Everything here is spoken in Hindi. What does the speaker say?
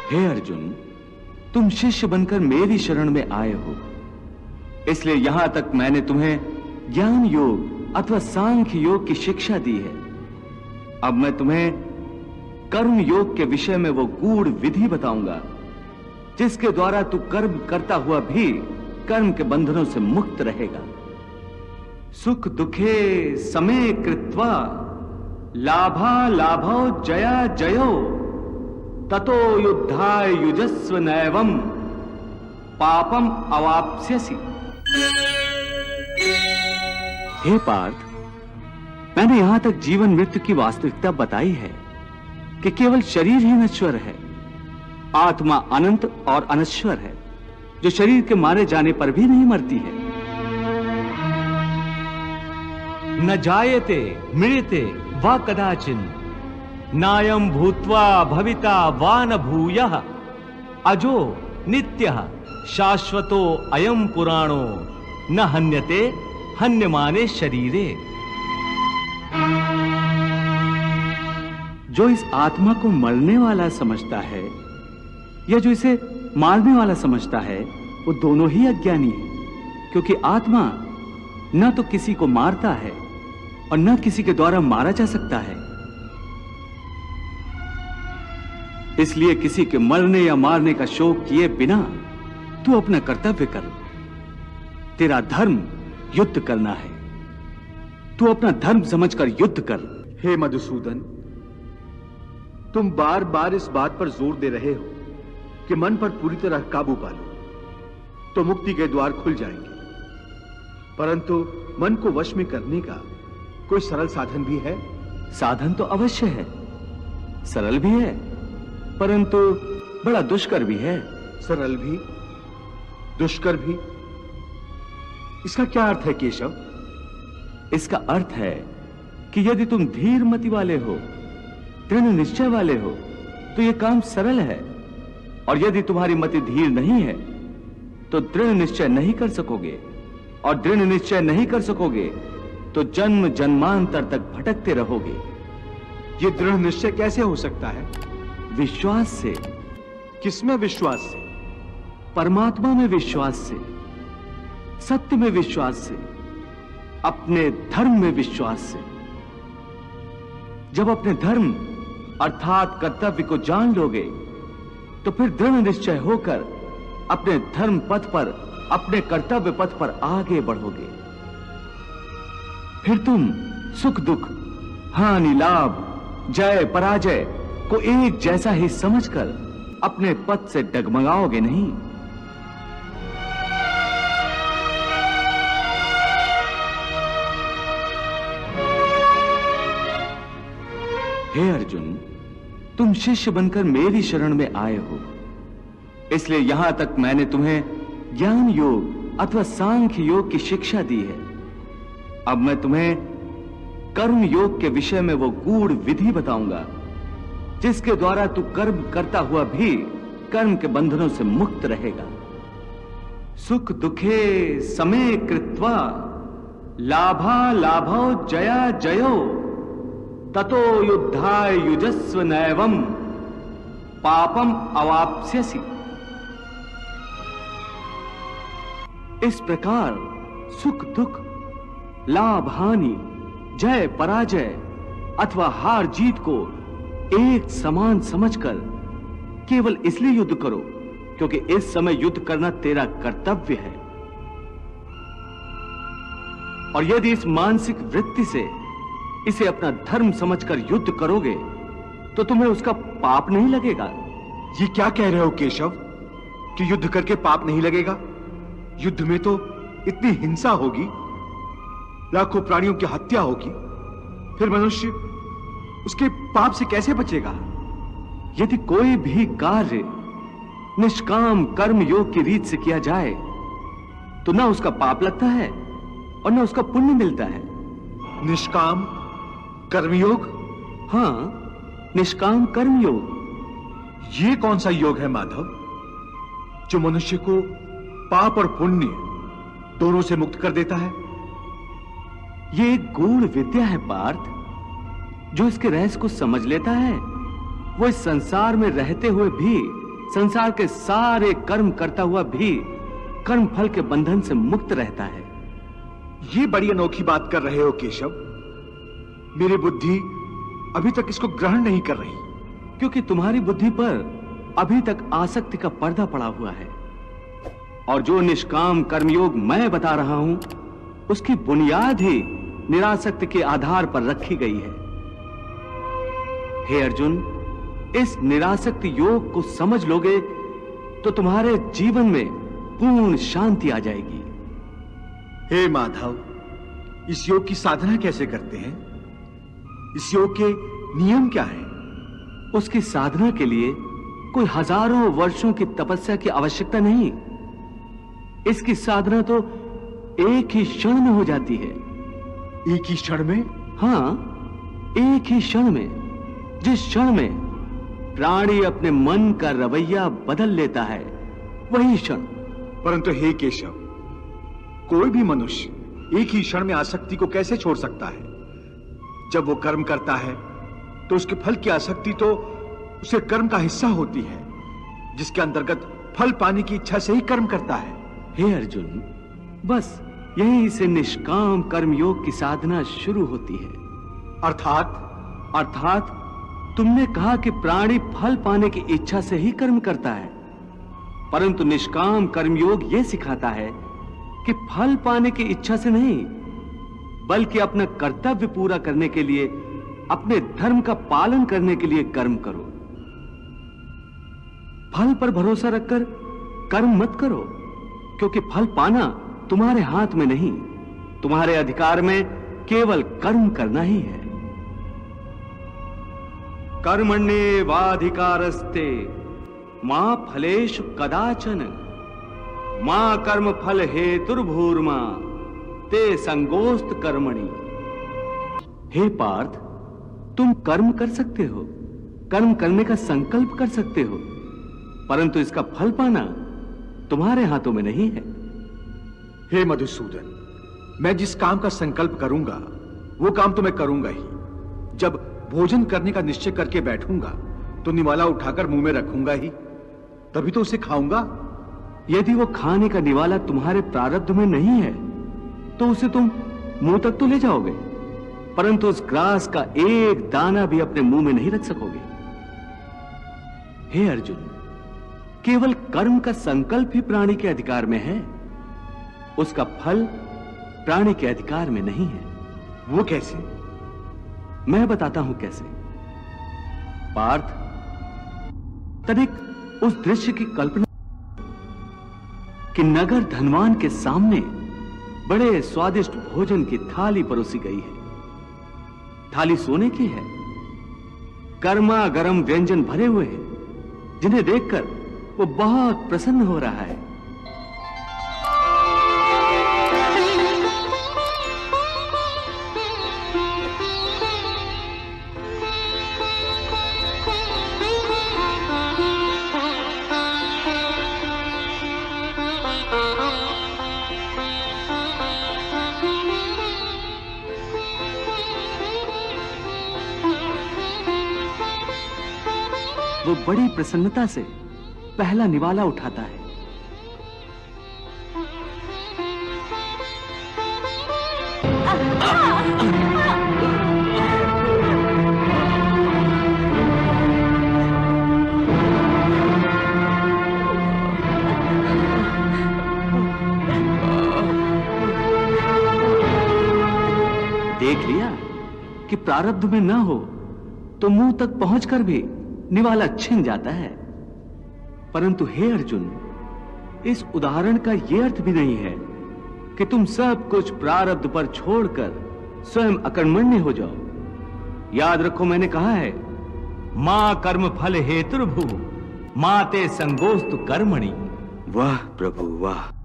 हे अर्जुन, तुम शिष्य बनकर मेरी शरण में आए हो, इसलिए यहां तक मैंने तुम्हें ज्ञान योग अथवा सांख्य योग की शिक्षा दी है। अब मैं तुम्हें कर्म योग के विषय में वो गूढ़ विधि बताऊंगा जिसके द्वारा तू कर्म करता हुआ भी कर्म के बंधनों से मुक्त रहेगा। सुख दुखे समे कृत्वा लाभा लाभो जया जयो ततो युद्धाय युजस्व नैवम पापम अवाप्स्यसि। हे पार्थ, मैंने यहां तक जीवन मृत्यु की वास्तविकता बताई है कि केवल शरीर ही नश्वर है, आत्मा अनंत और अनश्वर है जो शरीर के मारे जाने पर भी नहीं मरती है। न जायते मृत्यते वा कदाचिन नायम भूत्वा भविता वा न भूयः अजो नित्यः शाश्वतो अयम पुराणो न हन्यते हन्यमाने शरीरे। जो इस आत्मा को मरने वाला समझता है या जो इसे मारने वाला समझता है, वो दोनों ही अज्ञानी है, क्योंकि आत्मा न तो किसी को मारता है और न किसी के द्वारा मारा जा सकता है। इसलिए किसी के मरने या मारने का शोक किए बिना तू अपना कर्तव्य कर। तेरा धर्म युद्ध करना है, तू अपना धर्म समझकर युद्ध कर। हे मधुसूदन, तुम बार बार इस बात पर जोर दे रहे हो कि मन पर पूरी तरह काबू पालो तो मुक्ति के द्वार खुल जाएंगे, परंतु मन को वश में करने का कोई सरल साधन भी है? साधन तो अवश्य है, सरल भी है, परंतु बड़ा दुष्कर भी है। सरल भी, दुष्कर भी, इसका क्या अर्थ है केशव? इसका अर्थ है कि यदि तुम धीर मति वाले हो, दृढ़ निश्चय वाले हो, तो यह काम सरल है, और यदि तुम्हारी मति धीर नहीं है तो दृढ़ निश्चय नहीं कर सकोगे, और दृढ़ निश्चय नहीं कर सकोगे तो जन्म जन्मांतर तक भटकते रहोगे। यह दृढ़ निश्चय कैसे हो सकता है? विश्वास से। किसमें विश्वास से? परमात्मा में विश्वास से, सत्य में विश्वास से, अपने धर्म में विश्वास से। जब अपने धर्म अर्थात कर्तव्य को जान लोगे तो फिर दृढ़ निश्चय होकर अपने धर्म पथ पर, अपने कर्तव्य पथ पर आगे बढ़ोगे। फिर तुम सुख दुख, हानि लाभ, जय पराजय को एक जैसा ही समझकर अपने पथ से डगमगाओगे नहीं। हे अर्जुन, तुम शिष्य बनकर मेरी शरण में आए हो, इसलिए यहां तक मैंने तुम्हें ज्ञान योग अथवा सांख्य योग की शिक्षा दी है। अब मैं तुम्हें कर्म योग के विषय में वो गूढ़ विधि बताऊंगा जिसके द्वारा तू कर्म करता हुआ भी कर्म के बंधनों से मुक्त रहेगा। सुख दुखे समे कृत्वा लाभा लाभो जया जयो ततो युद्धाय युजस्व नैवम पापम अवाप्स्यसि। इस प्रकार सुख दुख, लाभ हानि, जय पराजय अथवा हार जीत को एक समान समझकर केवल इसलिए युद्ध करो क्योंकि इस समय युद्ध करना तेरा कर्तव्य है। और यदि इस मानसिक वृत्ति से इसे अपना धर्म समझकर युद्ध करोगे तो तुम्हें उसका पाप नहीं लगेगा। ये क्या कह रहे हो केशव कि युद्ध करके पाप नहीं लगेगा? युद्ध में तो इतनी हिंसा होगी, लाखों प्राणियों की हत्या होगी, फिर मनुष्य उसके पाप से कैसे बचेगा? यदि कोई भी कार्य निष्काम कर्म योग की रीत से किया जाए तो ना उसका पाप लगता है और ना उसका पुण्य मिलता है। निष्काम कर्मयोग? हाँ, निष्काम कर्मयोग। ये कौन सा योग है माधव जो मनुष्य को पाप और पुण्य दोनों से मुक्त कर देता है? ये एक गूढ़ विद्या है पार्थ। जो इसके रहस्य को समझ लेता है वो इस संसार में रहते हुए भी संसार के सारे कर्म करता हुआ भी कर्म फल के बंधन से मुक्त रहता है। ये बड़ी अनोखी बात कर रहे हो केशव। मेरी बुद्धि अभी तक इसको ग्रहण नहीं कर रही। क्योंकि तुम्हारी बुद्धि पर अभी तक आसक्ति का पर्दा पड़ा हुआ है, और जो निष्काम कर्मयोग मैं बता रहा हूं उसकी बुनियाद ही निरासक्ति के आधार पर रखी गई है। हे अर्जुन, इस निरासक्ति योग को समझ लोगे तो तुम्हारे जीवन में पूर्ण शांति आ जाएगी। हे माधव, इस योग की साधना कैसे करते हैं? इस योग के नियम क्या हैं? उसकी साधना के लिए कोई हजारों वर्षों की तपस्या की आवश्यकता नहीं। इसकी साधना तो एक ही क्षण में हो जाती है। एक ही क्षण में? हाँ, एक ही क्षण में। जिस क्षण में प्राणी अपने मन का रवैया बदल लेता है, वही क्षण। परंतु हे केशव, कोई भी मनुष्य एक ही क्षण में आसक्ति को कैसे छोड़ सकता है? जब वो कर्म करता है तो उसके फल की आसक्ति तो उसे कर्म का हिस्सा होती है, जिसके अंतर्गत फल पाने की इच्छा से ही कर्म करता है। हे अर्जुन, बस यहीं से निष्काम कर्मयोग की साधना शुरू होती है। अर्थात तुमने कहा कि प्राणी फल पाने की इच्छा से ही कर्म करता है, परंतु निष्काम कर्मयोग यह सिखाता है कि फल पाने की इच्छा से नहीं, बल्कि अपना कर्तव्य पूरा करने के लिए, अपने धर्म का पालन करने के लिए कर्म करो। फल पर भरोसा रखकर कर्म मत करो, क्योंकि फल पाना तुम्हारे हाथ में नहीं, तुम्हारे अधिकार में केवल कर्म करना ही है। कर्मण्येवाधिकारस्ते मा फलेषु कदाचन मा कर्म फल हेतुर्भूर्मा ते संगोस्त कर्मणि। हे पार्थ, तुम कर्म कर सकते हो, कर्म करने का संकल्प कर सकते हो, परंतु इसका फल पाना तुम्हारे हाथों में नहीं है। हे मधुसूदन, मैं जिस काम का संकल्प करूंगा वो काम तो मैं करूंगा ही। जब भोजन करने का निश्चय करके बैठूंगा तो निवाला उठाकर मुंह में रखूंगा ही, तभी तो उसे खाऊंगा। यदि वो खाने का निवाला तुम्हारे प्रारब्ध में नहीं है तो उसे तुम मुंह तक तो ले जाओगे, परंतु उस ग्रास का एक दाना भी अपने मुंह में नहीं रख सकोगे। हे अर्जुन, केवल कर्म का संकल्प ही प्राणी के अधिकार में है, उसका फल प्राणी के अधिकार में नहीं है। वो कैसे? मैं बताता हूं कैसे। पार्थ, तनिक उस दृश्य की कल्पना कि नगर धनवान के सामने बड़े स्वादिष्ट भोजन की थाली परोसी गई है। थाली सोने की है, गर्मा गर्म व्यंजन भरे हुए हैं, जिन्हें देखकर वो बहुत प्रसन्न हो रहा है। वो बड़ी प्रसन्नता से पहला निवाला उठाता है। देख लिया कि प्रारब्ध में ना हो तो मुंह तक पहुंचकर भी निवाला छिन जाता है। परंतु हे अर्जुन, इस उदाहरण का यह अर्थ भी नहीं है कि तुम सब कुछ प्रारब्ध पर छोड़कर स्वयं अकर्मण्य हो जाओ। याद रखो, मैंने कहा है मां कर्म फल हेतुर्भु माते संगोस्तु कर्मणि। वाह प्रभु वाह।